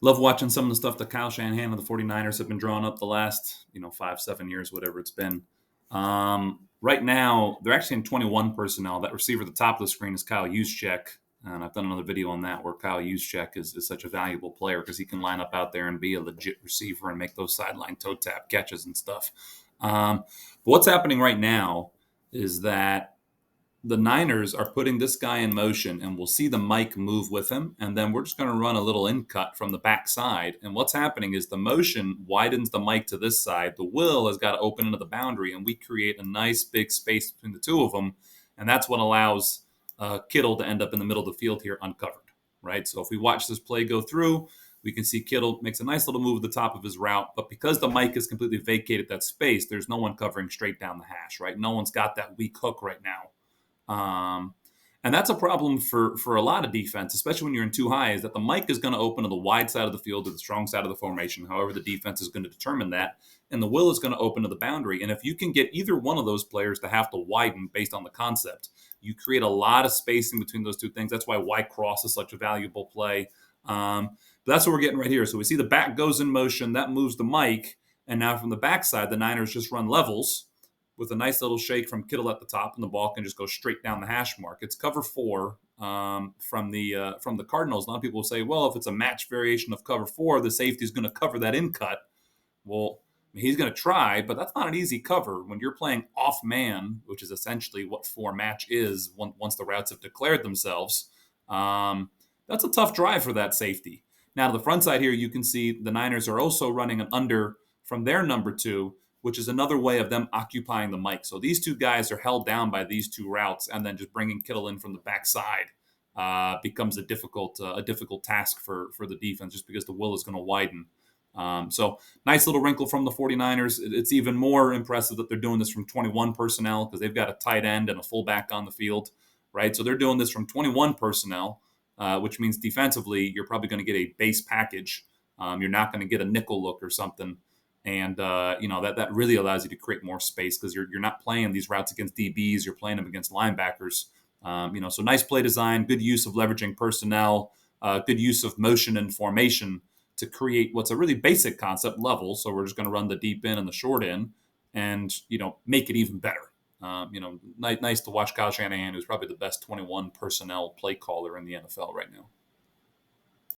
Love watching some of the stuff that Kyle Shanahan and the 49ers have been drawing up the last, 5, 7 years, whatever it's been. Right now, they're actually in 21 personnel. That receiver at the top of the screen is Kyle Juszczyk. And I've done another video on that where Kyle Juszczyk is such a valuable player because he can line up out there and be a legit receiver and make those sideline toe tap catches and stuff. But what's happening right now is that the Niners are putting this guy in motion, and we'll see the Mike move with him, and then we're just going to run a little in cut from the backside. And what's happening is the motion widens the Mike to this side. The Will has got to open into the boundary, and we create a nice big space between the two of them, and that's what allows Kittle to end up in the middle of the field here uncovered, right? So if we watch this play go through, we can see Kittle makes a nice little move at the top of his route, but because the Mike has completely vacated that space, there's no one covering straight down the hash, right? No one's got that weak hook right now. And that's a problem for a lot of defense, especially when you're in too high, is that the Mike is going to open to the wide side of the field or the strong side of the formation, however the defense is going to determine that, and the Will is going to open to the boundary. And if you can get either one of those players to have to widen based on the concept, you create a lot of spacing between those two things. That's why Y cross is such a valuable play. But that's what we're getting right here. So we see the back goes in motion, that moves the Mike, and now from the backside, the Niners just run levels with a nice little shake from Kittle at the top, and the ball can just go straight down the hash mark. It's cover 4 from the Cardinals. A lot of people will say, well, if it's a match variation of cover 4, the safety is going to cover that in cut. Well, he's going to try, but that's not an easy cover when you're playing off man, which is essentially what 4 match is once the routes have declared themselves. That's a tough drive for that safety. Now, to the front side here, you can see the Niners are also running an under from their number 2, which is another way of them occupying the Mike. So these two guys are held down by these two routes, and then just bringing Kittle in from the backside becomes a difficult task for the defense, just because the Will is going to widen. So nice little wrinkle from the 49ers. It's even more impressive that they're doing this from 21 personnel because they've got a tight end and a fullback on the field, right? So they're doing this from 21 personnel, which means defensively you're probably going to get a base package. You're not going to get a nickel look or something. And that really allows you to create more space because you're not playing these routes against DBs, you're playing them against linebackers. So nice play design, good use of leveraging personnel, good use of motion and formation to create what's a really basic concept, level. So we're just going to run the deep in and the short in, and make it even better. Nice to watch Kyle Shanahan, who's probably the best 21 personnel play caller in the NFL right now.